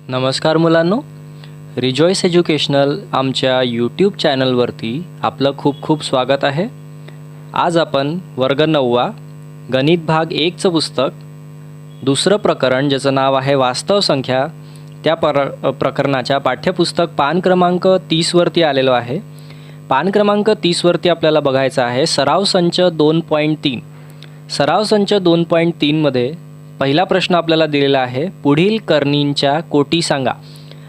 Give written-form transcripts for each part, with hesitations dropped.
नमस्कार मुलांनो, रिजॉईस एज्युकेशनल आमच्या यूट्यूब चॅनलवरती आपलं खूप खूप स्वागत आहे। आज आपण वर्ग 9वा गणित भाग 1चं पुस्तक दुसरं प्रकरण ज्याचं नाव आहे वास्तव संख्या त्या प्रकरणाच्या पाठ्यपुस्तक पान क्रमांक 30 वरती आलेलो आहे। पान क्रमांक 30 वरती आपल्याला बघायचं आहे सराव संच 2.3। सराव संच 2.3 मध्ये पहिला प्रश्न आपल्याला दिलेला आहे, पुढील कर्णींच्या कोटी सांगा।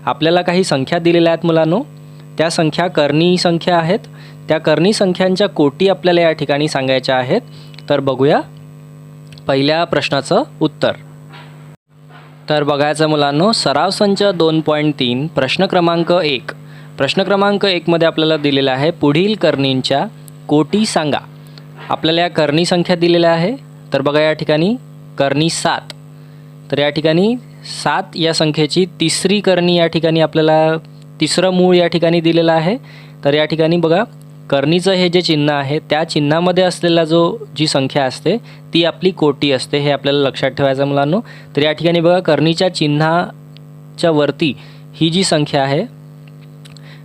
आपल्याला काही संख्या दिलेल्या आहेत मुलांनो, त्या संख्या कर्णी संख्या आहेत। त्या कर्णी संख्यांच्या कोटी आपल्याला या ठिकाणी सांगायच्या आहेत। तर बघूया पहिल्या प्रश्नाचं उत्तर। तर बघायचं मुलांनो, सराव संच 2.3 प्रश्न क्रमांक 1। प्रश्न क्रमांक 1 मध्ये आपल्याला दिलेला आहे, पुढील कर्णींच्या कोटी सांगा। आपल्याला या कर्णी संख्या दिलेल्या आहे। तर बघा या ठिकाणी कर्णी 7। तर या ठिकाणी 7 या संख्येची तिसरी कर्णी या ठिकाणी आपल्याला तिसरं मूळ या ठिकाणी दिलेलं आहे। तर या ठिकाणी बघा कर्णीचं हे जे चिन्ह आहे त्या चिन्हामध्ये असलेला जी संख्या असते ती आपली कोटी असते, हे आपल्याला लक्षात ठेवायचं मुलांनो। तर या ठिकाणी बघा कर्णीच्या चिन्हाच्या वरती ही जी संख्या आहे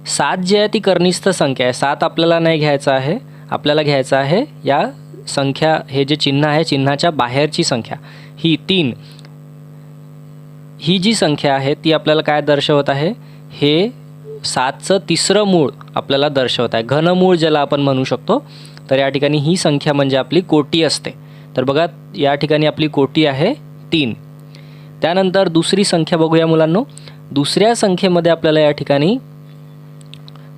7 जी आहे ती कर्णीस्थ संख्या आहे। 7 आपल्याला नाही घ्यायचं आहे, आपल्याला घ्यायचं आहे या संख्या, हे जे चिन्ह आहे चिन्हाच्या बाहेरची संख्या ही 3। ही जी संख्या आहे ती आपल्याला काय दर्शवत आहे, हे 7चं तिसरं मूळ आपल्याला दर्शवत आहे, घनमूळ ज्याला आपण म्हणू शकतो। तर या ठिकाणी ही संख्या म्हणजे आपली कोटी असते। तर बघा या ठिकाणी आपली कोटी आहे 3। त्यानंतर दुसरी संख्या बघूया मुलांनो। दुसऱ्या संख्येमध्ये आपल्याला या ठिकाणी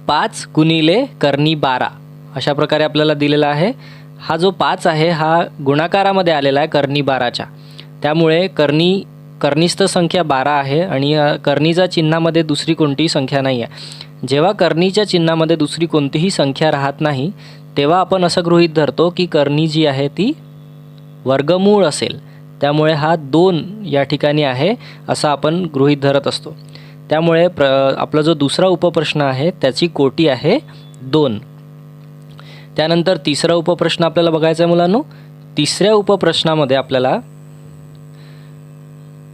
5 गुणिले कर्णी 12 अशा प्रकारे आपल्याला दिलेला आहे। हा जो 5 आहे हा गुणाकारामध्ये आलेला आहे कर्णी 12च्या, त्यामुळे कर्णीस्थ संख्या 12 आहे आणि कर्णीच्या चिन्हामध्ये दुसरी कोणतीही संख्या नाही आहे। जेव्हा कर्णीच्या चिन्हामध्ये दुसरी कोणतीही संख्या राहत नाही तेव्हा आपण असं गृहीत धरतो की कर्णी जी आहे ती वर्गमूळ असेल, त्यामुळे हा 2 या ठिकाणी आहे असं आपण गृहीत धरत असतो। त्यामुळे आपला जो दुसरा उपप्रश्न आहे त्याची कोटी आहे 2। त्यानंतर तिसरा उपप्रश्न आपल्याला बघायचा आहे मुलांनो। तिसऱ्या उपप्रश्नामध्ये आपल्याला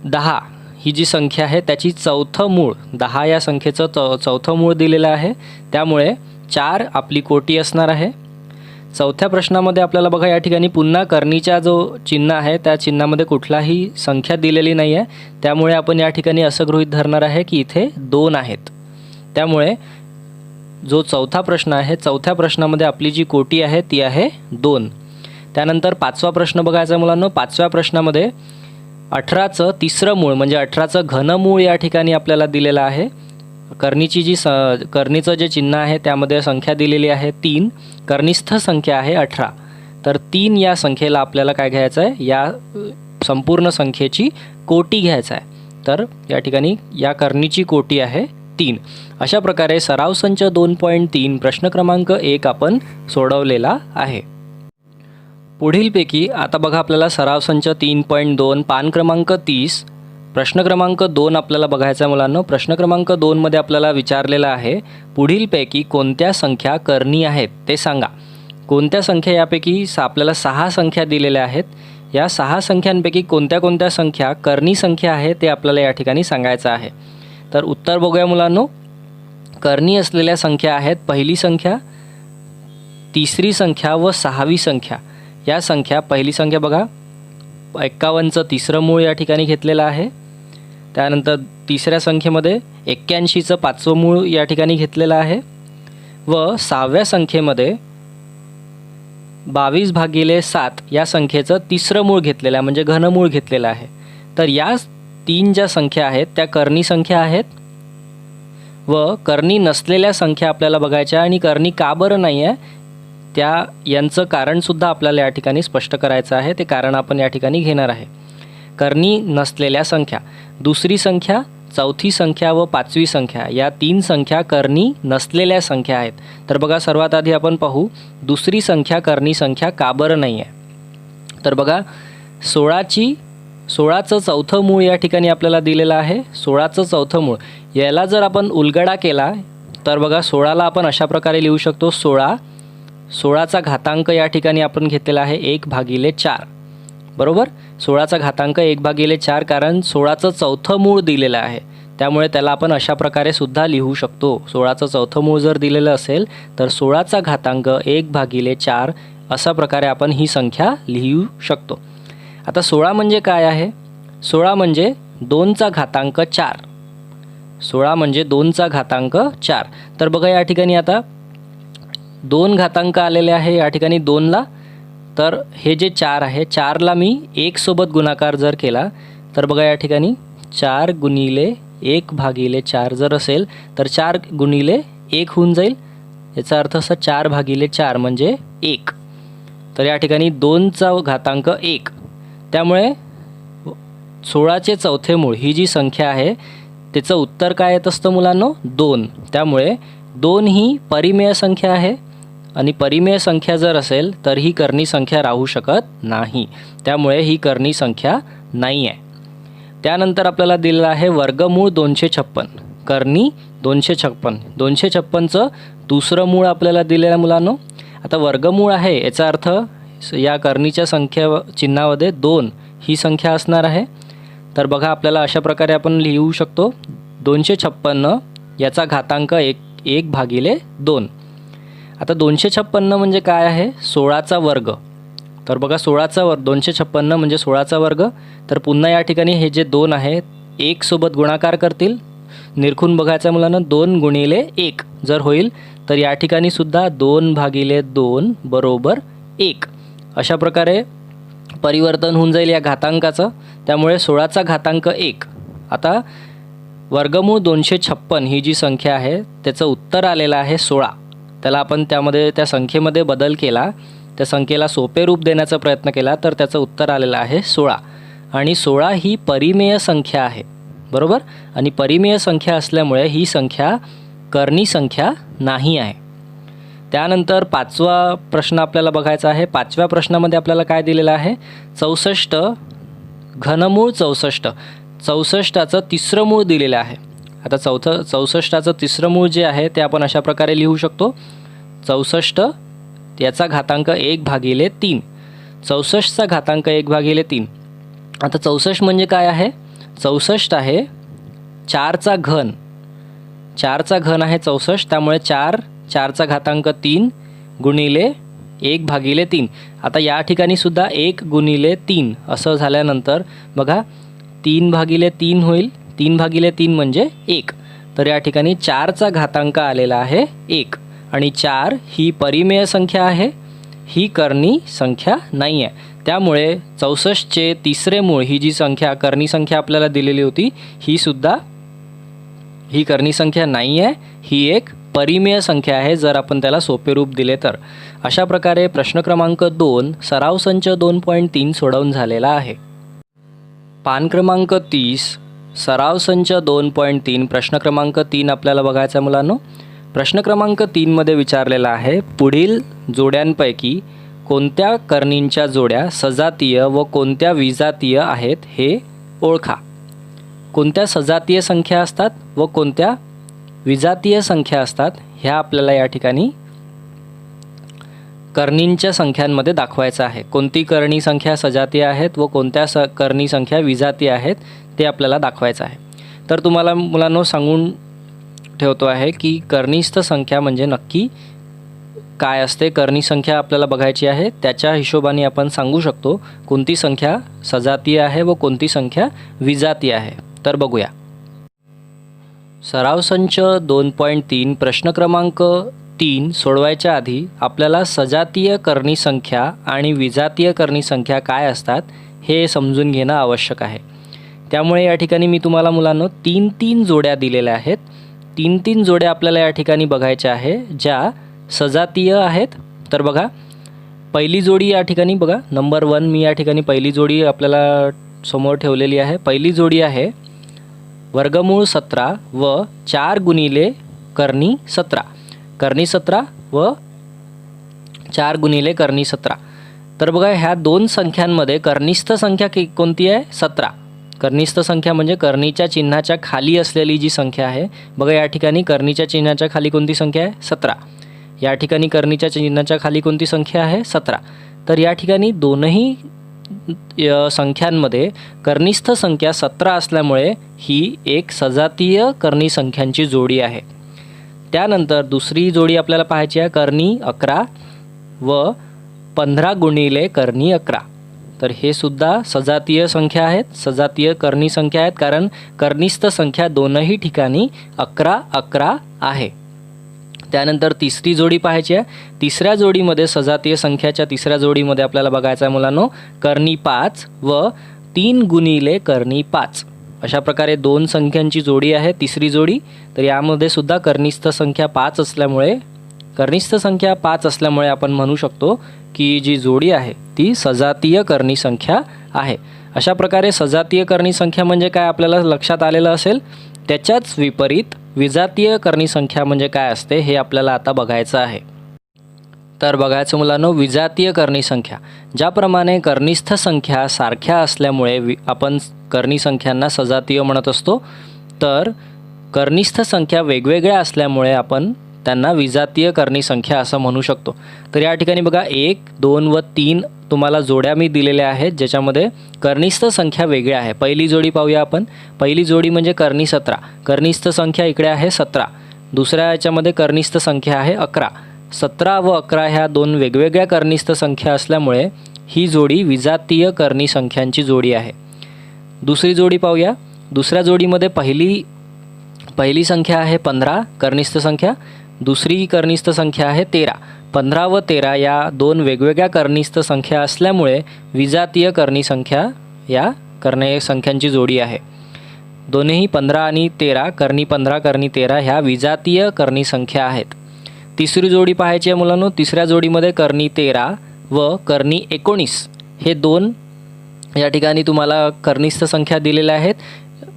10 ही जी संख्या आहे त्याची चौथं मूळ, 10 या संख्येचं चौथं मूळ दिलेलं आहे, त्यामुळे 4 आपली कोटी असणार आहे। चौथ्या प्रश्नामध्ये आपल्याला बघा या ठिकाणी पुन्हा कर्णीचा जो चिन्ह आहे त्या चिन्हामध्ये कुठलाही संख्या दिलेली नाही आहे, त्यामुळे आपण या ठिकाणी असं गृहीत धरणार आहे की इथे 2 आहेत। त्यामुळे जो चौथा प्रश्न आहे, चौथ्या प्रश्नामध्ये आपली जी कोटी आहे ती आहे 2। त्यानंतर पाचवा प्रश्न बघायचा मुलांनो। पाचव्या प्रश्नामध्ये 18चं तिसरं मूळ म्हणजे 18चं घनमूळ या ठिकाणी आपल्याला दिलेलं आहे। कर्णीचं जे चिन्ह आहे त्यामध्ये संख्या दिलेली आहे 3, कर्णीस्थ संख्या आहे 18। तर 3 या संख्येला आपल्याला काय घ्यायचं आहे, या संपूर्ण संख्येची कोटी घ्यायचं आहे। तर या ठिकाणी या कर्णीची कोटी आहे 3। अशा प्रकारे सराव संच 2.3 प्रश्न क्रमांक 1 आपण सोडवलेला आहे। पुढीलपैकी आता बघा आपल्याला सराव संच 3.2 पान क्रमांक 30 प्रश्न क्रमांक 2 आपल्याला बघायचा आहे मुलांनो। प्रश्न क्रमांक 2 मध्ये आपल्याला विचारलेला आहे, पुढीलपैकी कोणत्या संख्या कर्णी आहेत ते सांगा। कोणत्या संख्या, यापैकी आपल्याला 6 संख्या दिलेल्या आहेत, या 6 संख्यांपैकी कोणत्या कोणत्या संख्या कर्णी संख्या आहे ते आपल्याला या ठिकाणी सांगायचं आहे। तर उत्तर बघूया मुलांनो। कर्णी असलेल्या संख्या आहेत पहिली संख्या, तिसरी संख्या व 6वी संख्या। या संख्या, पहिली संख्या बघा 51चं तिसरं मूळ या ठिकाणी घेतलेलं आहे। त्यानंतर तिसऱ्या संख्येमध्ये 81चं 5वं मूळ या ठिकाणी घेतलेलं आहे व 6व्या संख्येमध्ये 22/7 या संख्येचं तिसरं मूळ घेतलेलं आहे म्हणजे घनमूळ घेतलेलं आहे। तर या 3 ज्या संख्या आहेत त्या कर्णी संख्या आहेत व कर्णी नसलेल्या संख्या आपल्याला बघायच्या, आणि कर्णी का बरं नाही आहे यांचं कारणसुद्धा आपल्याला या ठिकाणी स्पष्ट करायचं आहे। ते कारण आपण या ठिकाणी घेणार आहे। कर्णी नसलेल्या संख्या, दुसरी संख्या, चौथी संख्या व 5वी संख्या, या 3 संख्या कर्णी नसलेल्या संख्या आहेत। तर बघा सर्वात आधी आपण पाहू दुसरी संख्या कर्णी संख्या का बरं नाही आहे। तर बघा 16चं चौथं मूळ या ठिकाणी आपल्याला दिलेलं आहे। 16चं चौथं मूळ याला जर आपण उलगडा केला तर बघा 16ला आपण अशा प्रकारे लिहू शकतो, 16चा घातांक या ठिकाणी आपण घेतलेला आहे 1/4, बरोबर। 16चा घातांक 1/4 कारण 16चं चौथं मूळ दिलेलं आहे, त्यामुळे त्याला आपण अशा प्रकारे सुद्धा लिहू शकतो. 16चं चौथं मूळ जर दिलेलं असेल तर 16चा घातांक 1/4 अशा प्रकारे आपण ही संख्या लिहू शकतो. आता 16 म्हणजे काय आहे? 16 म्हणजे 2चा घातांक 4. 16 म्हणजे 2चा घातांक 4. तर बघा या ठिकाणी आता 2 घातांक आलेले आहे या ठिकाणी 2ला. तर हे जे 4 आहे 4ला मी 1 सोबत गुणाकार जर केला तर बघा या ठिकाणी 4 गुणिले 1/4 जर असेल तर 4 गुणिले 1 होऊन जाईल. याचा अर्थ असा 4/4 म्हणजे 1. तर या ठिकाणी 2चा घातांक 1. त्यामुळे 16चे चौथे मूळ ही जी संख्या आहे त्याचं उत्तर काय येत असतं मुलांनो? 2. त्यामुळे 2 ही परिमेय संख्या आहे आणि परिमेय संख्या जर असेल तर ही कर्णी संख्या राहू शकत नाही. त्यामुळे ही कर्णी संख्या नाही आहे. त्यानंतर आपल्याला दिलेलं आहे वर्गमूळ 256. कर्णी 256. 256चं दुसरं मूळ आपल्याला दिलेलं आहे मुलांनो. आता वर्गमूळ आहे याचा अर्थ या कर्णीच्या संख्या चिन्हामध्ये 2 ही संख्या असणार आहे. तर बघा आपल्याला अशा प्रकारे आपण लिहू शकतो 256 याचा घातांक 1/2. आता 256 म्हणजे काय आहे? 16चा वर्ग. तर बघा 16चा वर्ग 256 म्हणजे 16चा वर्ग. तर पुन्हा या ठिकाणी हे जे 2 आहे 1 सोबत गुणाकार करतील. निरखून बघायचं मुलांना 2 गुणिले 1 जर होईल तर या ठिकाणी सुद्धा 2/2 बरोबर 1 अशा प्रकारे परिवर्तन होऊन जाईल या घातांकाचं. त्यामुळे 16चा घातांक 1. आता वर्गमूळ 256 ही जी संख्या आहे त्याचं उत्तर आलेलं आहे 16. त्याला आपण त्या संख्येमध्ये बदल केला, त्या संख्येला सोपे रूप देण्याचा प्रयत्न केला तर त्याचं उत्तर आलेलं आहे 16. आणि 16 ही परिमेय संख्या आहे बरोबर. आणि परिमेय संख्या असल्यामुळे ही संख्या कर्णी संख्या नाही आहे. त्यानंतर 5वा प्रश्न आपल्याला बघायचा आहे. 5व्या प्रश्नामध्ये आपल्याला काय दिलेलं आहे? 64 घनमूळ 64. 64चं तिसरं मूळ दिलेलं आहे. आता 64चं तिसरं मूळ जे आहे ते आपण अशा प्रकारे लिहू शकतो 64 याचा घातांक 1/3. 64चा घातांक 1/3. आता 64 म्हणजे काय आहे? 64 आहे 4चा घन. 4चा घन आहे 64. त्यामुळे 4चा घातांक 3 गुणिले 1/3. आता या ठिकाणी सुद्धा 1 गुणिले 3 असं झाल्यानंतर बघा 3/3 होईल. 3/3 म्हणजे 1. तर या ठिकाणी 4चा घातांक आलेला आहे 1. आणि 4 ही परिमेय संख्या आहे, ही कर्णी संख्या नाही आहे. त्यामुळे 64चे तिसरे मूळ ही जी संख्या कर्णी संख्या आपल्याला दिलेली होती ही कर्णी संख्या नाही आहे, ही एक परिमेय संख्या आहे जर आपण त्याला सोपे रूप दिले तर. अशा प्रकारे प्रश्न क्रमांक 2 सराव संच 2.3 सोडवून झालेला आहे. पान क्रमांक 30 सराव संच 2.3 प्रश्न क्रमांक 3 आपल्याला बघायचा मुलांनो. प्रश्न क्रमांक 3 मध्ये विचारलेला आहे पुढील जोड्यांपैकी कोणत्या कर्णींच्या जोड्या सजातीय व कोणत्या विजातीय आहेत हे ओळखा. कोणत्या सजातीय संख्या असतात व कोणत्या विजातीय संख्या असतात ह्या आपल्याला या ठिकाणी कर्णींच्या संख्यांमध्ये दाखवायचं आहे. कोणती कर्णी संख्या सजातीय आहेत व कोणत्या कर्णी संख्या विजातीय आहेत ते आपल्याला दाखवायचं आहे. तर तुम्हाला मुलांनो सांगून ठेवतो आहे की कर्णीस्थ संख्या म्हणजे नक्की काय असते. कर्णी संख्या आपल्याला बघायची आहे, त्याच्या हिशोबाने आपण सांगू शकतो कोणती संख्या सजातीय आहे व कोणती संख्या विजातीय आहे. तर बघूया. सराव संच 2.3 प्रश्न क्रमांक 3 सोडवायच्या आधी आपल्याला सजातीय कर्णी संख्या आणि विजातीय कर्णी संख्या काय असतात हे समजून घेणं आवश्यक आहे. त्यामुळे या ठिकाणी मी तुम्हाला मुलांनो 3 जोड्या दिलेल्या आहेत. 3 जोड्या आपल्याला या ठिकाणी बघायच्या आहे ज्या सजातीय आहेत. तर बघा पहिली जोडी या ठिकाणी बघा नंबर 1 मी या ठिकाणी पहिली जोडी आपल्याला समोर ठेवलेली आहे. पहिली जोडी आहे वर्गमूळ 17 व 4 गुणिले कर्णी 17. कर्णी 17 व 4 गुणिले कर्णी 17. तर बघा ह्या दोन संख्यांमध्ये कर्णिस्थ संख्या कोणती आहे? 17. कर्णिस्थ संख्या म्हणजे कर्णीच्या चिन्हाच्या खाली असलेली जी संख्या आहे. बघा या ठिकाणी कर्णीच्या चिन्हाच्या खाली कोणती संख्या आहे? 17. या ठिकाणी कर्णीच्या चिन्हाच्या खाली कोणती संख्या आहे? 17. तर या ठिकाणी दोनही संख्यांमध्ये कर्निस्थ संख्या 17 असल्यामुळे ही एक सजातीय कर्णी संख्यांची जोडी आहे. त्यानंतर दुसरी जोडी आपल्याला पाहायची आहे कर्णी 11 व 15 गुणिले कर्णी 11. तर हे सुद्धा सजातीय संख्या आहेत, सजातीय कर्णी संख्या आहेत, कारण कर्निस्थ संख्या दोनही ठिकाणी 11 11 आहे. त्यानंतर तिसरी जोडी पाहायची आहे. तिसऱ्या जोडीमध्ये सजातीय संख्याच्या तिसऱ्या जोडीमध्ये आपल्याला बघायचं आहे मुलांनो कर्णी 5 व 3 गुणिले कर्णी 5. अशा प्रकारे दोन संख्यांची जोडी आहे तिसरी जोडी. तर यामध्ये सुद्धा कर्निस्थ संख्या 5 असल्यामुळे आपण म्हणू शकतो की जी जोडी आहे ती सजातीय कर्णी संख्या आहे. अशा प्रकारे सजातीय कर्णी संख्या म्हणजे काय आपल्याला लक्षात आलेलं असेल. त्याच्याच विपरीत विजातीय कर्णी संख्या म्हणजे काय असते हे आपल्याला आता बघायचं आहे. तर बघायचं मुलांनो, विजातीय कर्णी संख्या. ज्याप्रमाणे कर्निस्थ संख्या सारख्या असल्यामुळे आपण कर्णी संख्यांना सजातीय म्हणत असतो, तर कर्निस्थ संख्या वेगवेगळ्या असल्यामुळे आपण त्यांना विजातीय कर्णी संख्या असं म्हणू शकतो. तर या ठिकाणी बघा 1, 2 व 3 तुम्हाला जोड्या मी दिलेल्या आहेत ज्याच्यामध्ये कर्निस्थ संख्या वेगळ्या आहे. पहिली जोडी पाहूया आपण. पहिली जोडी म्हणजे कर्णी 17. कर्निस्थ संख्या इकडे आहे 17. दुसऱ्या याच्यामध्ये कर्निस्थ संख्या आहे 11. 17 व 11 ह्या दोन वेगवेगळ्या कर्निस्थ संख्या असल्यामुळे ही जोडी विजातीय कर्णी संख्यांची जोडी आहे. दुसरी जोडी पाहूया. दुसऱ्या जोडीमध्ये पहिली संख्या आहे 15 कर्निस्थ संख्या. दुसरी कर्निस्थ संख्या आहे 13. 15 व 13 या दोन वेगवेगळ्या कर्निस्थ संख्या असल्यामुळे विजातीय कर्णी संख्या या कर्णी संख्यांची जोडी आहे. दोन्ही 15 आणि 13 कर्णी 15 कर्णी 13 ह्या विजातीय कर्णी संख्या आहेत. तिसरी जोडी पाहायची आहे मुलांनो. तिसऱ्या जोडीमध्ये कर्णी 13 व कर्णी 19 हे दोन या ठिकाणी तुम्हाला कर्निस्थ संख्या दिलेल्या आहेत.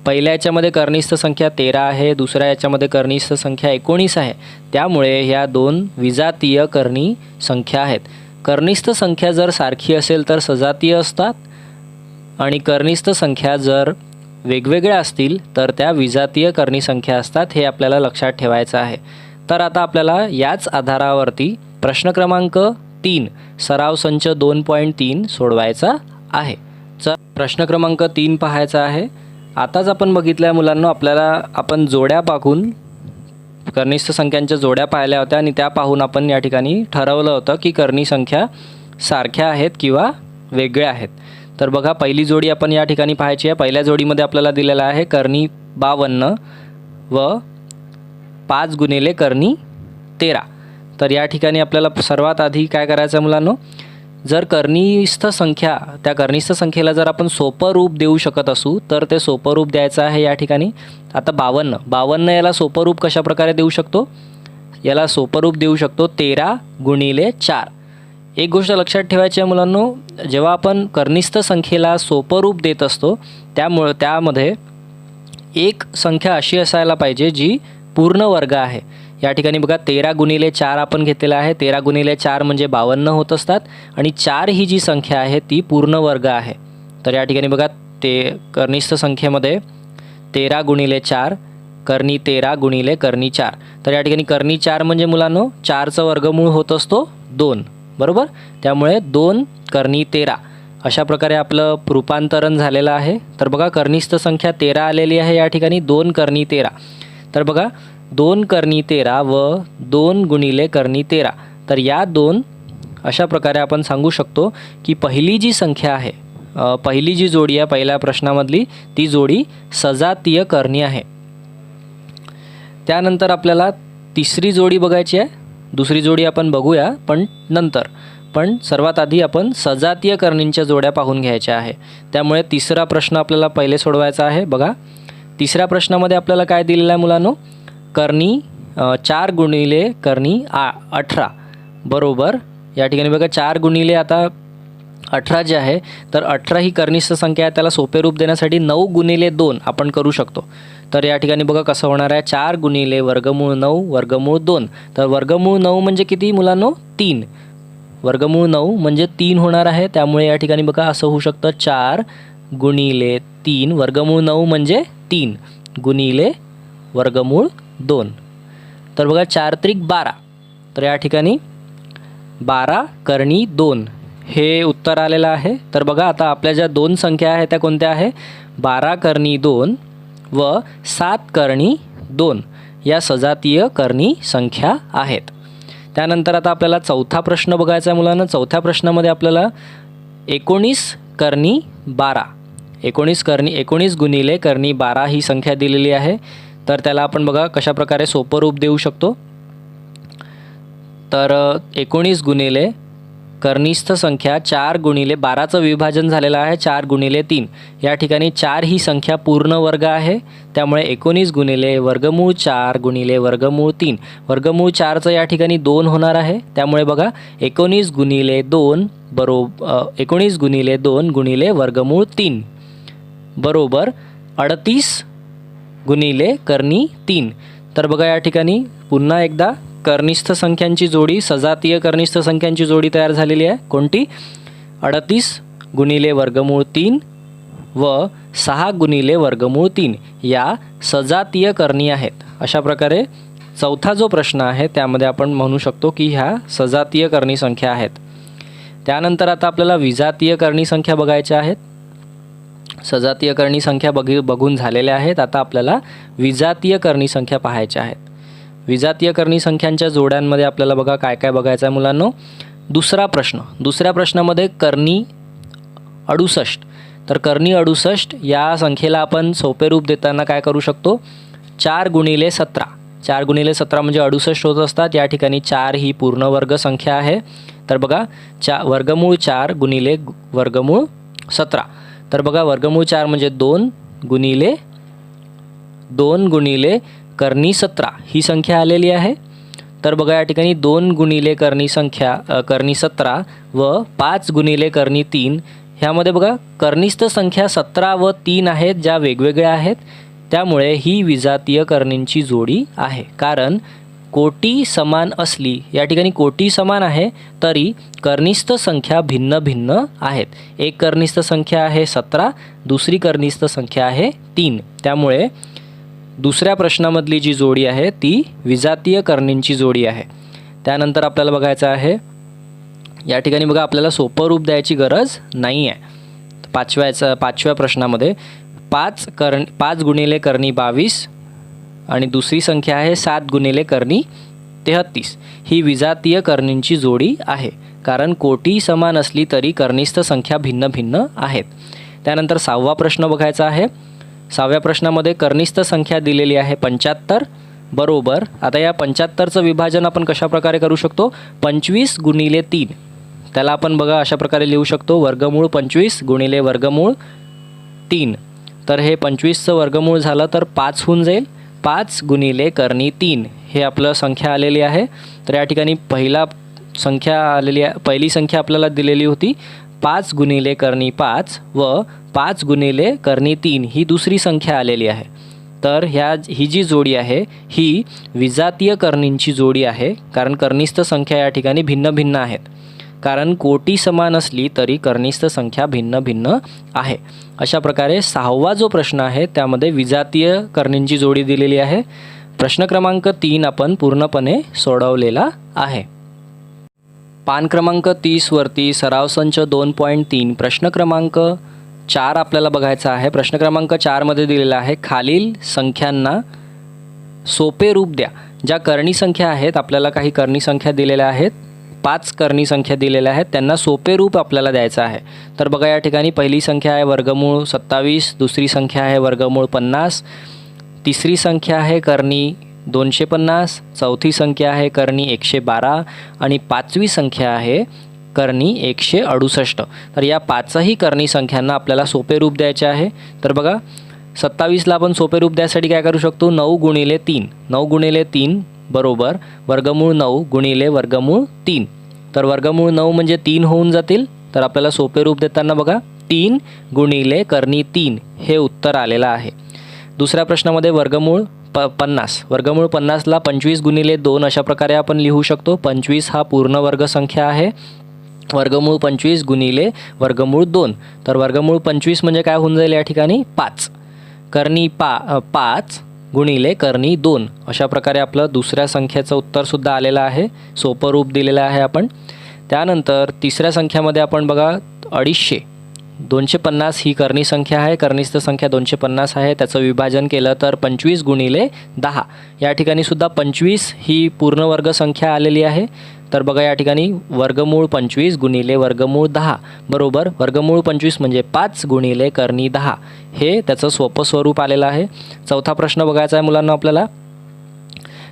पहिल्या याच्यामध्ये कर्निस्थ संख्या 13 आहे, दुसऱ्या याच्यामध्ये कर्निस्थ संख्या 19 आहे. त्यामुळे ह्या दोन विजातीय कर्णी संख्या आहेत. कर्निस्थ संख्या जर सारखी असेल तर सजातीय असतात आणि कर्निस्थ संख्या जर वेगवेगळ्या असतील तर त्या विजातीय कर्णी संख्या असतात. हे आपल्याला लक्षात ठेवायचं आहे. तर आता आपल्याला याच आधारावरती प्रश्न क्रमांक 3 सराव संच 2.3 सोडवायचा आहे. प्रश्न क्रमांक 3 पाहायचा आहे. आताच आपण बघितल्या मुलांना आपण जोड्या पाहून कर्निस्थ संख्यांच्या जोड्या पाहिल्या होत्या आणि त्या पाहून आपण या ठिकाणी ठरवलं होतं की कर्णी संख्या सारख्या आहेत किंवा वेगळ्या आहेत. तर बघा पहिली जोडी आपण या ठिकाणी पाहायची आहे. पहिल्या जोडीमध्ये आपल्याला दिलेला आहे कर्णी 52 व 5 गुणिले कर्णी 13. तर या ठिकाणी आपल्याला सर्वात आधी काय करायचं मुलांनो, जर कर्निस्थ संख्या त्या कर्निस्थ संख्येला जर आपण सोपं रूप देऊ शकत असू तर ते सोपं रूप द्यायचं आहे. या ठिकाणी आता 52 याला सोपं रूप कशा प्रकारे देऊ शकतो, याला सोपं रूप देऊ शकतो 13 गुणिले 4. एक गोष्ट लक्षात ठेवायची आहे मुलांनो, जेव्हा आपण कर्निस्थ संख्येला सोपं रूप देत असतो त्यामध्ये एक संख्या अशी असायला पाहिजे जी पूर्ण वर्ग आहे. या ठिकाणी बघा 13 गुणिले 4 आपण घेतलेला आहे. 13 गुणिले 4 म्हणजे 52 होत असतात आणि 4 ही जी संख्या आहे ती पूर्ण वर्ग आहे. तर या ठिकाणी बघा ते कर्निस्थ संख्येमध्ये 13 गुणिले 4 कर्णी 13 गुणिले कर्णी 4. तर या ठिकाणी कर्णी 4 म्हणजे मुलांनो 4चं वर्गमूळ होत असतो 2, बरोबर. त्यामुळे 2 कर्णी 13 अशा प्रकारे आपलं रूपांतरण झालेलं आहे. तर बघा कर्निस्थ संख्या 13 आलेली आहे या ठिकाणी 2 कर्णी 13. तर बघा 2 कर्णी 13 व 2 गुणिले कर्णी 13. तर या दोन अशा प्रकारे आपण सांगू शकतो की पहिली जी संख्या आहे, पहिली जी जोडी आहे पहिल्या प्रश्नामधली ती जोडी सजातीय कर्णी आहे. त्यानंतर आपल्याला तिसरी जोडी बघायची आहे. दुसरी जोडी आपण बघूया पण सर्वात आधी आपण सजातीय कर्णींच्या जोड्या पाहून घ्यायच्या आहे. त्यामुळे तिसरा प्रश्न आपल्याला पहिले सोडवायचा आहे. बघा तिसऱ्या प्रश्नामध्ये आपल्याला काय दिलेलं आहे मुलांनो, कर्णी 4 गुणिले कर्णी 18 बरोबर. या ठिकाणी बघा 4 गुणिले आता 18 जे आहे तर 18 ही कर्निस्थ संख्या आहे, त्याला सोपे रूप देण्यासाठी 9 गुणिले 2 आपण करू शकतो. तर या ठिकाणी बघा कसं होणार आहे, 4 गुणिले वर्गमूळ 9 वर्गमूळ 2. तर वर्गमूळ 9 म्हणजे किती मुलांनो 3. वर्गमूळ 9 म्हणजे 3 होणार आहे. त्यामुळे या ठिकाणी बघा असं होऊ शकतं 4 गुणिले 3 वर्गमूळ 9 म्हणजे 3 गुणिले वर्गमूळ 2. तर बघा 4 त्रिक 12. तर या ठिकाणी 12 कर्णी 2 हे उत्तर आलेलं आहे. तर बघा आता आपल्या ज्या दोन संख्या आहेत त्या कोणत्या आहे, 12 कर्णी 2 व 7 कर्णी 2 या सजातीय कर्णी संख्या आहेत. त्यानंतर आता आपल्याला चौथा प्रश्न बघायचा आहे मुलांना. चौथ्या प्रश्नामध्ये आपल्याला 19 कर्णी 12 19 गुणिले कर्णी 12 ही संख्या दिलेली आहे. तर त्याला आपण बघा कशा प्रकारे सोपं रूप देऊ शकतो. तर 19 गुणिले कर्णीस्थ संख्या 4 गुणिले 12चं विभाजन झालेलं आहे 4 गुणिले 3. या ठिकाणी 4 ही संख्या पूर्ण वर्ग आहे, त्यामुळे 19 गुणिले वर्गमूळ 4 गुणिले वर्गमूळ 3. वर्गमूळ 4चं या ठिकाणी 2 होणार आहे, त्यामुळे बघा 19 गुणिले 2 19 गुणिले 2 गुणिले वर्गमूळ 3 बरोबर 38 गुणिले कर्णी 3. तर बघा या ठिकाणी पुन्हा एकदा कर्णिस्थ संख्यांची जोडी, सजातीय कर्णिस्थ संख्यांची जोडी तयार झालेली आहे. कोणती? 38 गुणिले वर्गमूळ 3 व 6 गुणिले वर्गमूळ 3 या सजातीय कर्णी आहेत. अशा प्रकारे चौथा जो प्रश्न आहे त्यामध्ये आपण म्हणू शकतो की ह्या सजातीय कर्णी संख्या आहेत. त्यानंतर आता आपल्याला विजातीय कर्णी संख्या बघायच्या आहेत. सजातीय कर्णी संख्या बघून झालेल्या आहेत. आता आपल्याला विजातीय कर्णी संख्या पाहायच्या आहेत. विजातीय कर्णी संख्यांच्या जोड्यांमध्ये आपल्याला बघा काय काय बघायचं आहे मुलांनो. दुसऱ्या प्रश्नामध्ये कर्णी 68. तर कर्णी 68 या संख्येला आपण सोपे रूप देताना काय करू शकतो, 4 गुणिले 17. 4 गुणिले 17 म्हणजे 68 होत असतात. या ठिकाणी 4 ही पूर्ण वर्ग संख्या आहे. तर बघा वर्गमूळ 4 गुणिले वर्गमूळ 17. तर बघा वर्गमूळ 4 म्हणजे 2 गुणिले कर्णी 17 ही संख्या आलेली आहे. तर बघा या ठिकाणी 2 गुणिले कर्णी 17 व 5 गुणिले कर्णी 3 ह्यामध्ये बघा कर्णिस्थ संख्या 17 व 3 आहेत ज्या वेगवेगळ्या आहेत, त्यामुळे ही विजातीय कर्णींची जोडी आहे. कारण कोटी समान असली, या ठिकाणी कोटी समान आहे तरी कर्णिस्थ संख्या भिन्न भिन्न आहेत. एक कर्णिस्थ संख्या आहे 17, दुसरी कर्णिस्थ संख्या आहे 3. त्यामुळे दुसऱ्या प्रश्नामधली जी जोडी आहे ती विजातीय कर्णींची जोडी आहे. त्यानंतर आपल्याला बघायचं आहे, या ठिकाणी बघा आपल्याला सोपं रूप द्यायची गरज नाही आहे. पाचव्या प्रश्नामध्ये 5 गुणिले कर्णी 22 आणि दुसरी संख्या आहे 7 गुणिले कर्णी 33 ही विजातीय कर्णींची जोडी आहे. कारण कोटी समान असली तरी कर्णिस्थ संख्या भिन्न भिन्न आहेत. त्यानंतर 6वा प्रश्न बघायचा आहे. 6व्या प्रश्नामध्ये कर्णिस्थ संख्या दिलेली आहे 75 बरोबर. आता या 75चं विभाजन आपण कशा प्रकारे करू शकतो, 25 गुणिले 3. त्याला आपण बघा अशा प्रकारे लिहू शकतो, वर्गमूळ 25 गुणिले वर्गमूळ 3. तर हे 25चं वर्गमूळ झालं तर 5 होऊन जाईल. 5 गुणिले कर्णी 3 हे आपलं संख्या आलेली आहे. तर या ठिकाणी पहिली संख्या आपल्याला दिलेली होती 5 गुणिले कर्णी 5 व 5 गुणिले कर्णी 3 ही दुसरी संख्या आलेली आहे. तर ही जी जोडी आहे ही विजातीय कर्णींची जोडी आहे. कारण कर्णिस्थ संख्या या ठिकाणी भिन्न भिन्न आहेत. कारण कोटी समान असली तरी कर्णिस्थ संख्या भिन्न भिन्न आहे. अशा प्रकारे 6वा जो प्रश्न आहे त्यामध्ये विजातीय कर्णींची जोडी दिलेली आहे. प्रश्न क्रमांक 3 आपण पूर्णपणे सोडवलेला आहे. पान क्रमांक 30 वरती सराव संच 2.3 प्रश्न क्रमांक 4 आपल्याला बघायचा आहे. प्रश्न क्रमांक 4 मध्ये दिलेला आहे, खालील संख्यांना सोपे रूप द्या. ज्या कर्णी संख्या आहेत, आपल्याला काही कर्णी संख्या दिलेल्या आहेत, 5 कर्णी संख्या दिलेल्या आहेत, त्यांना सोपे रूप आपल्याला द्यायचं आहे. तर बघा या ठिकाणी पहिली संख्या आहे वर्गमूळ 27, दुसरी संख्या आहे वर्गमूळ 50, तिसरी संख्या आहे कर्णी 250, चौथी संख्या आहे कर्णी 112 आणि 5वी संख्या आहे कर्णी 168. तर या 5ही कर्णी संख्यांना आपल्याला सोपे रूप द्यायचे आहे. तर बघा 27ला आपण सोपे रूप द्यायसाठी काय करू शकतो, 9 गुणिले 3. 9 गुणिले 3 बरोबर वर्गमूळ 9 गुणिले वर्गमूळ 3. तर वर्गमूळ 9 म्हणजे 3 होऊन जातील. तर आपल्याला सोपे रूप देताना बघा 3 गुणिले कर्णी 3 हे उत्तर आलेलं आहे. दुसऱ्या प्रश्नामध्ये वर्गमूळ 50. वर्गमूळ 50ला 25 गुणिले 2 अशा प्रकारे आपण लिहू शकतो. 25 हा पूर्ण वर्ग संख्या आहे. वर्गमूळ 25 गुणिले वर्गमूळ 2. तर वर्गमूळ 25 म्हणजे काय होऊन जाईल या ठिकाणी 5. कर्णी 5 गुणिले कर्णी 2 अशा प्रकारे आपलं दुसऱ्या संख्येचं उत्तरसुद्धा आलेलं आहे. सोपं रूप दिलेलं आहे आपण. त्यानंतर तिसऱ्या संख्यामध्ये आपण बघा 250. 250 ही कर्णी संख्या आहे, कर्निस्थ संख्या 250 आहे. त्याचं विभाजन केलं तर 25 गुणिले 10. या ठिकाणी सुद्धा 25 ही पूर्णवर्ग संख्या आलेली आहे. तर बघा या ठिकाणी वर्गमूळ 25 गुणिले वर्गमूळ 10 बरोबर वर्गमूळ 25 म्हणजे 5 गुणिले कर्णी 10. हे त्याचं सोपं स्वरूप आलेलं आहे. चौथा प्रश्न बघायचा आहे मुलांना आपल्याला.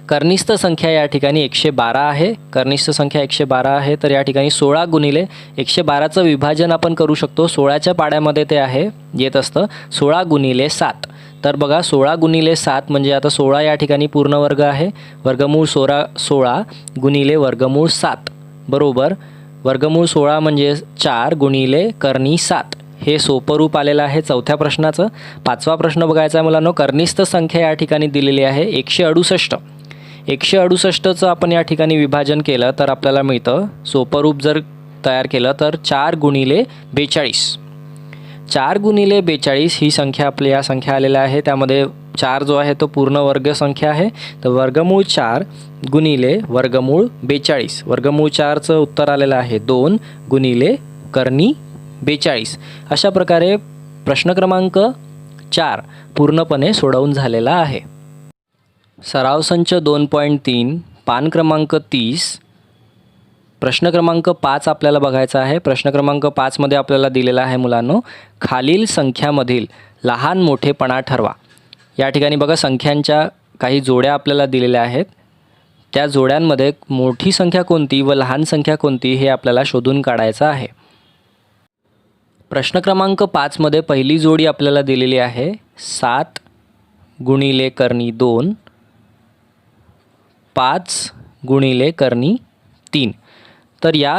कर्निस्थ संख्या या ठिकाणी 112 आहे. कर्निस्थ संख्या 112 आहे. तर या ठिकाणी 16 गुणिले 112चं विभाजन आपण करू शकतो. 16च्या पाड्यामध्ये ते आहे येत असतं 16 गुणिले 7. तर बघा 16 गुणिले 7 म्हणजे आता 16 या ठिकाणी पूर्ण वर्ग आहे. वर्गमूळ 16 गुणिले वर्गमूळ 7 बरोबर वर्गमूळ 16 म्हणजे 4 गुणिले कर्णी 7. हे सोपं रूप आलेलं आहे चौथ्या प्रश्नाचं. पाचवा प्रश्न बघायचा आहे मुलांनो. कर्निस्थ संख्या या ठिकाणी दिलेली आहे 168. 168चं आपण या ठिकाणी विभाजन केलं तर आपल्याला मिळतं सोपं रूप जर तयार केलं तर 4 गुणिले 42. 4 गुणिले 42 ही संख्या आपली या संख्या आलेल्या आहे. त्यामध्ये 4 जो आहे तो पूर्ण वर्ग संख्या आहे. तर वर्गमूळ 4 गुणिले वर्गमूळ 42. वर्गमूळ 4चं उत्तर आलेलं आहे 2 गुणिले कर्णी 42. अशा प्रकारे प्रश्न क्रमांक 4 पूर्णपणे सोडवून झालेला आहे. सराव संच 2.3 पान क्रमांक 30 प्रश्न क्रमांक 5 आपल्याला बघायचा आहे. प्रश्न क्रमांक 5 मध्ये आपल्याला दिलेला आहे मुलांनो, खालील संख्यामधील लहान मोठेपणा ठरवा. या ठिकाणी बघा संख्यांच्या काही जोड्या आपल्याला दिलेल्या आहेत. त्या जोड्यांमध्ये मोठी संख्या कोणती व लहान संख्या कोणती हे आपल्याला शोधून काढायचं आहे. प्रश्न क्रमांक 5 मध्ये पहिली जोडी आपल्याला दिलेली आहे 7 गुणिले कर्णी 2 5 गुणिले कर्णी 3. तर या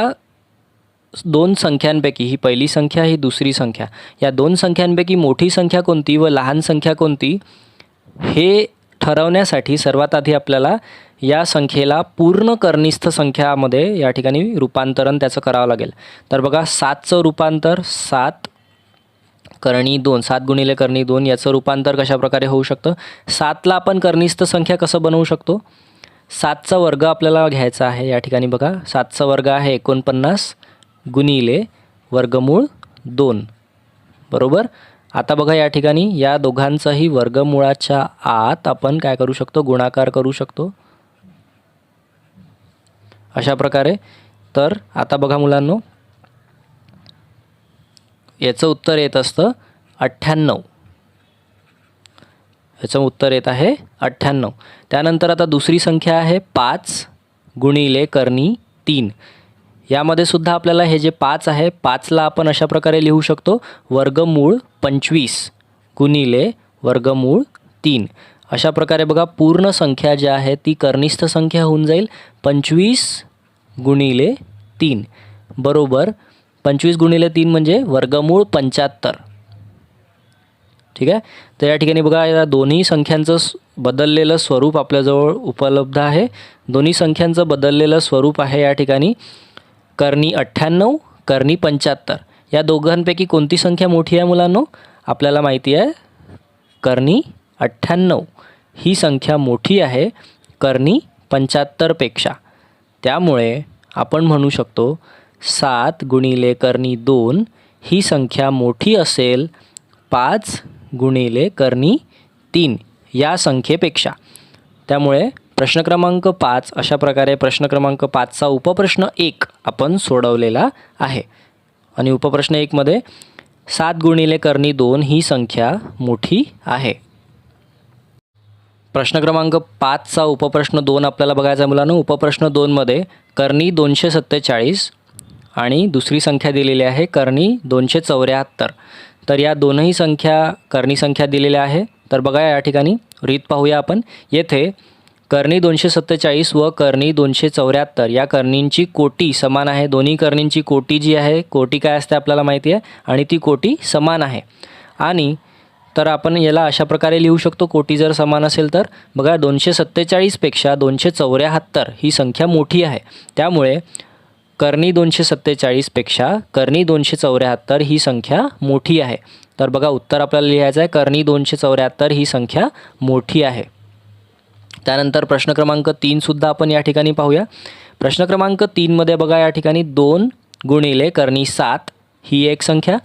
दोन संख्यांपैकी ही पहिली संख्या ही दुसरी संख्या, या दोन संख्यांपैकी मोठी संख्या कोणती व लहान संख्या कोणती हे ठरवण्यासाठी सर्वात आधी आपल्याला या संख्येला पूर्ण कर्निस्थ संख्यामध्ये या ठिकाणी रूपांतरण त्याचं करावं लागेल. तर बघा 7चं रूपांतर 7 कर्णी 2 7 गुणिले कर्णी 2 याचं रूपांतर कशा प्रकारे होऊ शकतं. 7ला आपण कर्निस्थ संख्या कसं बनवू शकतो. 7चा वर्ग आपल्याला घ्यायचा आहे. या ठिकाणी बघा 7चा वर्ग आहे 49 गुणिले वर्गमूळ 2 बरोबर. आता बघा या ठिकाणी या दोघांचाही वर्गमूळाच्या आत आपण काय करू शकतो, गुणाकार करू शकतो अशा प्रकारे. तर आता बघा मुलांनो याचं उत्तर येत असतं 98. याचं उत्तर येत आहे 98. त्यानंतर आता दुसरी संख्या आहे 5 गुणिले कर्णी 3. यामध्ये सुद्धा आपल्याला हे जे 5 आहे 5ला आपण अशा प्रकारे लिहू शकतो वर्गमूळ 25 गुणिले वर्गमूळ 3. अशा प्रकारे बघा पूर्ण संख्या जी आहे ती कर्निस्थ संख्या होऊन जाईल 25 गुणिले 3 बरोबर 25 गुणिले 3 म्हणजे वर्गमूळ 75. ठीक आहे. तर या ठिकाणी बघा या दोन्ही संख्यांचं बदललेलं स्वरूप आपल्याजवळ उपलब्ध आहे. दोन्ही संख्यांचं बदललेलं स्वरूप आहे या ठिकाणी कर्णी 98 कर्णी 75. या दोघांपैकी कोणती संख्या मोठी आहे मुलांनो. आपल्याला माहिती आहे कर्णी 98 ही संख्या मोठी आहे कर्णी 75 पेक्षा. त्यामुळे आपण म्हणू शकतो 7 गुणिले कर्णी 2 ही संख्या मोठी असेल 5 गुणिले कर्णी 3 या संख्येपेक्षा. त्यामुळे प्रश्न क्रमांक 5 अशा प्रकारे प्रश्न क्रमांक 5चा उपप्रश्न 1 आपण सोडवलेला आहे. आणि उपप्रश्न 1 मध्ये 7 गुणिले कर्णी 2 ही संख्या मोठी आहे. प्रश्न क्रमांक 5चा उपप्रश्न 2 आपल्याला बघायचा आहे मुलांनो. उपप्रश्न 2 मध्ये कर्णी 247 आणि दुसरी संख्या दिलेली आहे कर्णी 274. तर या दोनही संख्या कर्णी संख्या दिलेल्या आहे. तर बघा या ठिकाणी रीत पाहूया आपण. येथे कर्णी 247 व कर्णी 274 या कर्णींची कोटी समान आहे. दोन्ही कर्णींची कोटी जी आहे, कोटी काय असते आपल्याला माहिती आहे, आणि ती कोटी समान आहे. आणि तर आपण याला अशा प्रकारे लिहू शकतो कोटी जर समान असेल तर. बघा 247 पेक्षा 274 ही संख्या मोठी आहे. त्यामुळे कर्णी 247 पेक्षा कर्णी 274 ही संख्या मोठी आहे. तर बघा उत्तर आपल्याला लिहायचं आहे कर्णी 274 ही संख्या मोठी आहे. त्यानंतर प्रश्न क्रमांक 3 सुद्धा आपण या ठिकाणी पाहूया. प्रश्न क्रमांक 3मध्ये बघा या ठिकाणी 2 गुणिले कर्णी 7 ही एक संख्या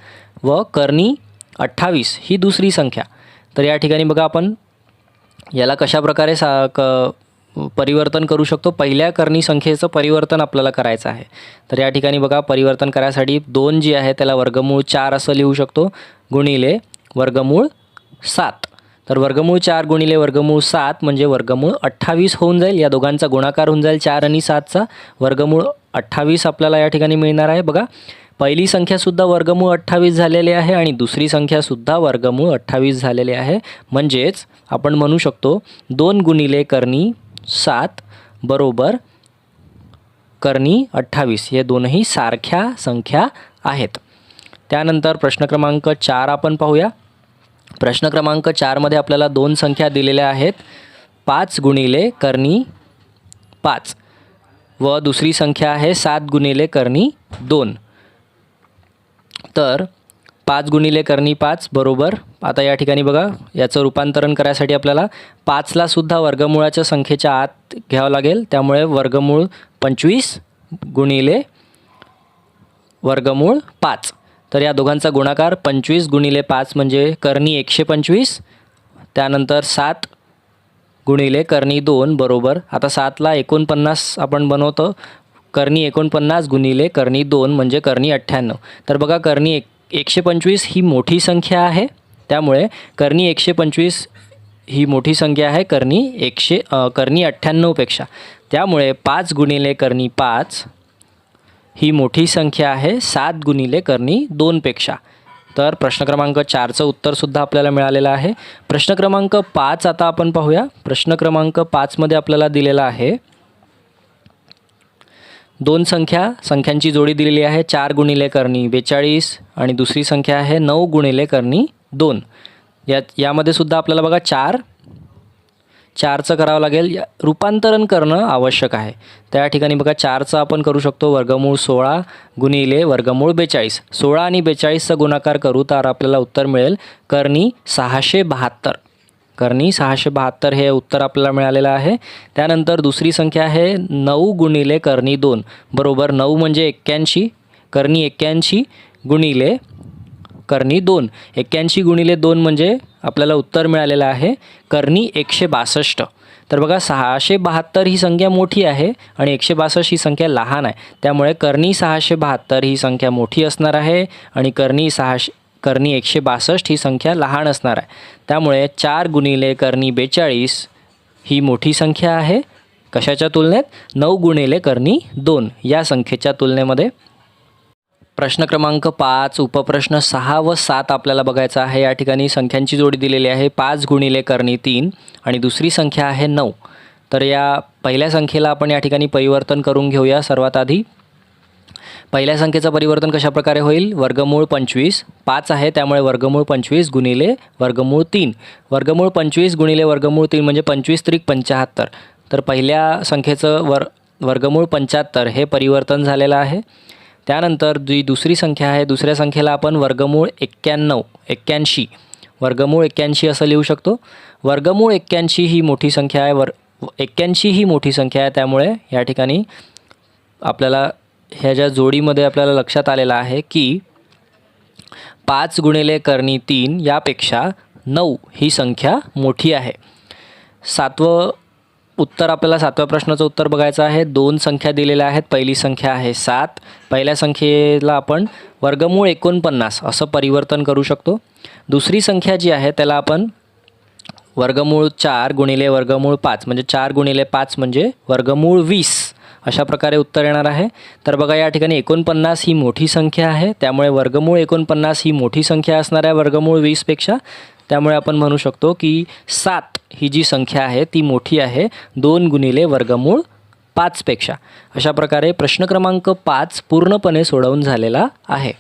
व कर्णी 28 ही दुसरी संख्या. तर या ठिकाणी बघा आपण याला कशा प्रकारे परिवर्तन करू शकतो. पहिल्या कर्णी संख्येचं परिवर्तन आपल्याला करायचं आहे. तर या ठिकाणी बघा परिवर्तन करायसाठी 2 जी आहे त्याला वर्गमूळ 4 असं लिहू शकतो गुणिले वर्गमूळ 7. तर वर्गमूळ 4 गुणिले वर्गमूळ 7 म्हणजे वर्गमूळ 28 होऊन जाईल. या दोघांचा गुणाकार होऊन जाईल 4 आणि 7चा. वर्गमूळ 28 आपल्याला या ठिकाणी मिळणार आहे. बघा पहिली संख्यासुद्धा वर्गमूळ 28 झालेली आहे आणि दुसरी संख्यासुद्धा वर्गमूळ 28 झालेली आहे. म्हणजेच आपण म्हणू शकतो 2 गुणिले कर्णी 7 बरोबर कर्णी 28 हे दोनही सारख्या संख्या आहेत. त्यानंतर प्रश्न क्रमांक 4 आपण पाहूया. प्रश्न क्रमांक 4मध्ये आपल्याला 2 संख्या दिलेल्या आहेत. 5 गुणिले कर्णी 5 व दुसरी संख्या आहे 7 गुणिले कर्णी 2. तर 5 गुणिले कर्णी 5 बरोबर आता या ठिकाणी बघा याचं रूपांतरण करायसाठी आपल्याला 5ला सुद्धा वर्गमूळाच्या संख्येच्या आत घ्यावं लागेल. त्यामुळे वर्गमूळ 25 गुणिले वर्गमूळ 5. तर या दोघांचा गुणाकार 25 गुणिले 5 म्हणजे कर्णी 125. त्यानंतर 7 गुणिले कर्णी 2 बरोबर आता 7ला 49 आपण बनवतो. कर्णी 49 गुणिले कर्णी 2 म्हणजे कर्णी 98. तर बघा कर्णी 125 ही मोठी संख्या आहे. त्यामुळे कर्णी 125 ही मोठी संख्या आहे कर्णी 98 पेक्षा. त्यामुळे 5 गुणिले कर्णी 5 ही मोठी संख्या आहे 7 गुणिले कर्णी 2 पेक्षा. तर प्रश्न क्रमांक 4चं उत्तरसुद्धा आपल्याला मिळालेलं आहे. प्रश्न क्रमांक 5 आता आपण पाहूया. प्रश्न क्रमांक 5मध्ये आपल्याला दिलेला आहे 2 संख्यांची जोडी दिलेली आहे. 4 गुणिले कर्णी 42 आणि दुसरी संख्या आहे 9 गुणिले कर्णी 2. यामध्ये सुद्धा आपल्याला बघा 4चं करावं लागेल. रूपांतरण करणं आवश्यक आहे. त्या ठिकाणी बघा 4चं आपण करू शकतो वर्गमूळ 16 गुणिले वर्गमूळ 42. 16 आणि 42चा गुणाकार करू तर आपल्याला उत्तर मिळेल कर्णी 672. कर्णी 672 हे उत्तर आपल्याला मिळालेलं आहे. त्यानंतर दुसरी संख्या आहे 9 गुणिले कर्णी 2 बरोबर 9 म्हणजे 81 कर्णी 81 गुणिले कर्णी 2. 81 गुणिले 2 म्हणजे आपल्याला उत्तर मिळालेलं आहे कर्णी 162. तर बघा 672 ही संख्या मोठी आहे आणि 162 ही संख्या लहान आहे. त्यामुळे कर्णी 672 ही संख्या मोठी असणार आहे आणि कर्णी 162 ही संख्या लहान असणार आहे. त्यामुळे 4 गुणिले कर्णी 42 ही मोठी संख्या आहे. कशाच्या तुलनेत? 9 गुणिले कर्णी 2 या संख्येच्या तुलनेमध्ये. प्रश्न क्रमांक 5 उपप्रश्न 6 व 7 आपल्याला बघायचा आहे. या ठिकाणी संख्यांची जोडी दिलेली आहे 5 गुणिले कर्णी 3 आणि दुसरी संख्या आहे 9. तर या पहिल्या संख्येला आपण या ठिकाणी परिवर्तन करून घेऊया. सर्वात आधी पहिल्या संख्येचं परिवर्तन कशा प्रकारे होईल? वर्गमूळ 25 5 आहे त्यामुळे वर्गमूळ 25 गुणिले वर्गमूळ 3. वर्गमूळ 25 गुणिले वर्गमूळ 3 म्हणजे 25 त्रिक 75. तर पहिल्या संख्येचं वर्गमूळ 75 हे परिवर्तन झालेलं आहे. त्यानंतर दुसरी संख्या आहे दुसऱ्या संख्येला आपण वर्गमूळ 81 वर्गमूळ 81 असं लिहू शकतो. वर्गमूळ 81 ही मोठी संख्या आहे. 81 ही मोठी संख्या आहे त्यामुळे या ठिकाणी आपल्याला ह्याच्या जोडीमध्ये आपल्याला लक्षात आलेलं आहे की 5 गुणिले कर्णी 3 यापेक्षा 9 ही संख्या मोठी आहे. 7वं उत्तर आपल्याला 7व्या प्रश्नाचं उत्तर बघायचं आहे. 2 संख्या दिलेल्या आहेत. पहिली संख्या आहे 7. पहिल्या संख्येला आपण वर्गमूळ 49 असं परिवर्तन करू शकतो. दुसरी संख्या जी आहे त्याला आपण वर्गमूळ 4 गुणिले वर्गमूळ 5 म्हणजे 4 गुणिले 5 म्हणजे वर्गमूळ 20 अशा प्रकारे उत्तर येणार आहे. तर बघा या ठिकाणी 49 ही मोठी संख्या आहे त्यामुळे वर्गमूळ 49 ही मोठी संख्या असणार आहे वर्गमूळ 20 पेक्षा. त्यामुळे आपण म्हणू शकतो की 7 ही जी संख्या आहे ती मोठी आहे 2 गुणिले वर्गमूळ 5 पेक्षा. अशा प्रकारे प्रश्न क्रमांक 5 पूर्णपणे सोडवून झालेला आहे.